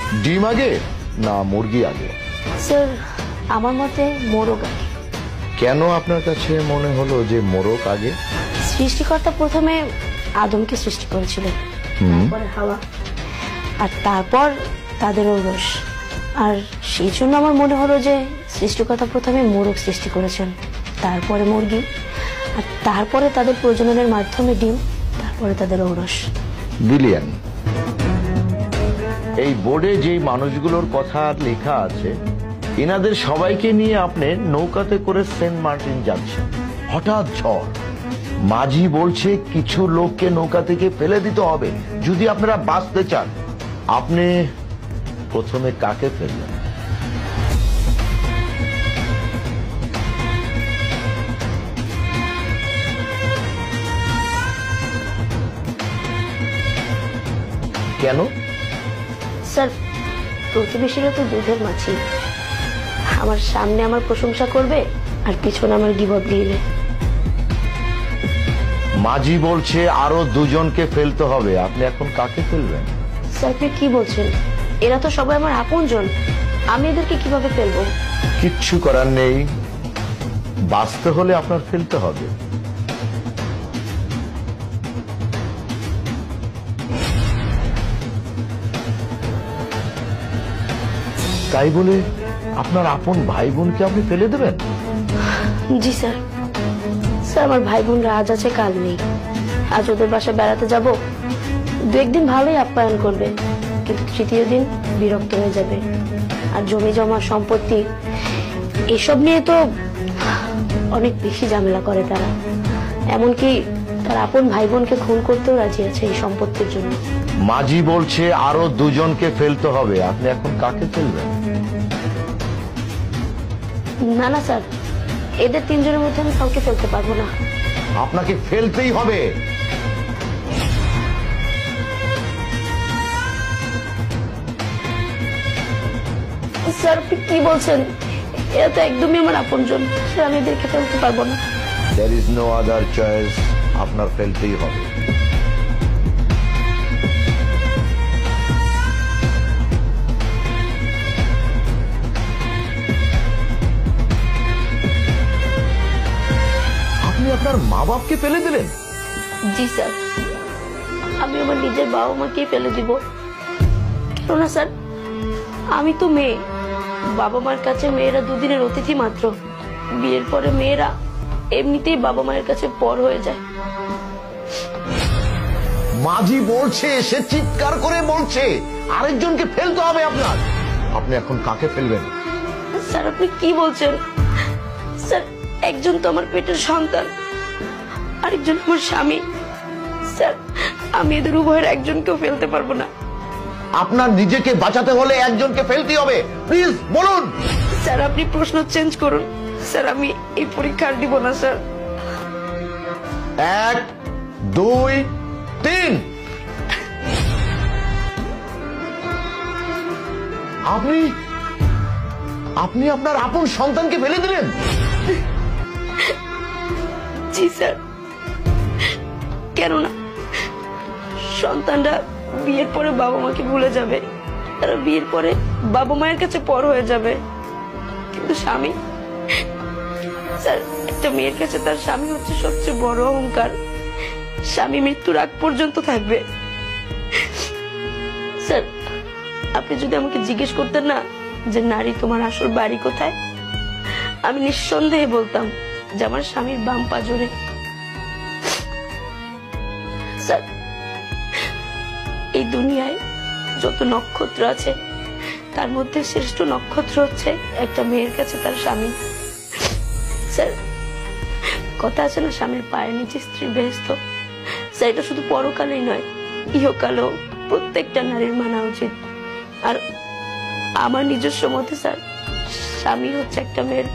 ডিম আগে না মুরগি আগে? স্যার আমার মতে মোরগ আগে। কেন আপনার কাছে মনে হলো যে মোরগ আগে? সৃষ্টিকর্তা প্রথমে আদমকে সৃষ্টি করেছিলেন, তারপরে হাওয়া, আর তারপর তাদের ঔরস। আর সেই জন্য আমার মনে হলো যে সৃষ্টিকর্তা প্রথমে মোরগ সৃষ্টি করেছেন, তারপরে মুরগি, আর তারপরে তাদের প্রজননের মাধ্যমে ডিম, তারপরে তাদের ঔরস। বিলিয়ন। এই বোর্ডে যে মানুষগুলোর কথা লেখা আছে, এনাদের সবাইকে নিয়ে আপনি নৌকাতে করে সেন্ট মার্টিন যাচ্ছেন। হঠাৎ ঝড়, মাঝি বলছে কিছু লোককে নৌকা থেকে ফেলে দিতে হবে যদি আপনারা বাঁচতে চান। আপনি প্রথমে কাকে ফেললেন? কেন? স্যার প্রতিবেশীরা তো দুধের মাছি, আমার সামনে আমার প্রশংসা করবে আর পিছনে আমার গিবত দিবে। মাঝি বলছে আরো দুজনকে ফেলতে হবে, আপনি এখন কাকে ফেলবেন? স্যার আপনি কি বলছেন? এরা তো সবাই আমার আপনজন, আমি এদেরকে কিভাবে ফেলবো? কিচ্ছু করার নেই, বাঁচতে হলে আপনার ফেলতে হবে। তাই বলে আপনার আপন ভাই বোনকে আপনি ফেলে দেবেন? জি স্যার। স্যার আমার ভাই বোনরা আজ আছে কাল নেই। আজ ওদের বাসায় বেড়াতে যাব, দু একদিন ভালোই আপ্যায়ন করবে, কিন্তু তৃতীয় দিন বিরক্ত হয়ে যাবে। আর জমি জমা সম্পত্তি এসব নিয়ে তো অনেক বেশি ঝামেলা করে তারা, এমনকি তার আপন ভাই বোনকে খুন করতেও রাজি আছে এই সম্পত্তির জন্য। মাঝি বলছে আরো দুজনকে ফেলতে হবে, আপনি এখন কাকে ফেলবেন? না না স্যার, এদের তিনজনের মধ্যে আমি কাউকে ফেলতে পারবো না। আপনাকে ফেলতেই হবে। স্যার আপনি কি বলছেন? এরা তো একদমই আমার আপনজন, স্যার আমি এদেরকে ফেলতে পারবো না। There is no other choice, আপনার ফেলতেই হবে। আপনি আপনার মা বাপকে ফেলে দিলেন? জি স্যার, আমি আমার নিজের বাবা মাকেই ফেলে দিব। কেননা স্যার আমি তো মেয়ে, বাবা মার কাছে মেয়েরা দুদিনের অতিথি মাত্র। বিয়ের পরে মেয়েরা এমনিতেই বাবা মায়ের কাছে পর হয়ে যায়। মাঝি বলছে, সে চিৎকার করে বলছে আরেকজনকে ফেলতে হবে আপনার। আপনি এখন কাকে ফেলবেন? স্যার আপনি কি বলছেন? স্যার একজন তো আমার পেটের সন্তান, আরেকজন আমার স্বামী। স্যার আমি এদের উভয়ের একজনকেও ফেলতে পারবো না। আপনার নিজেকে বাঁচাতে হলে একজনকে ফেলতে হবে, প্লিজ বলুন। স্যার আপনি প্রশ্ন চেঞ্জ করুন। স্যার আমি এই পরীক্ষা আর দিব না স্যার। 1 2 3। আপনি আপনি আপনার আপন সন্তানকে ফেলে দিলেন? জি স্যার। কেননা সন্তানরা বিয়ের পরে বাবা মাকে ভুলে যাবে, তারা বিয়ের পরে বাবা মায়ের কাছে পর হয়ে যাবে। কিন্তু স্বামী, স্যার একটা মেয়ের কাছে তার স্বামী হচ্ছে সবচেয়ে বড় অহংকার। স্বামী মৃত্যুর আগ পর্যন্ত থাকবে। স্যার আপনি যদি আমাকে জিজ্ঞেস করতেন না যে নারী তোমার আসল বাড়ি কোথায়, আমি নিঃসন্দেহে বলতাম যে আমার স্বামীর বাম পাজরে। স্যার এই দুনিয়ায় যত নক্ষত্র আছে তার মধ্যে শ্রেষ্ঠ নক্ষত্র হচ্ছে একটা মেয়ের কাছে তার স্বামী। স্যার কথা আছে না, স্বামীর পায়ের নিচে স্ত্রীর বেহেশত। স্যার এটা শুধু পরকালেই নয়, ইহকালেও প্রত্যেকটা নারীর মানা উচিত। আর আমার নিজস্ব মতে স্যার, স্বামী হচ্ছে একটা মেয়ের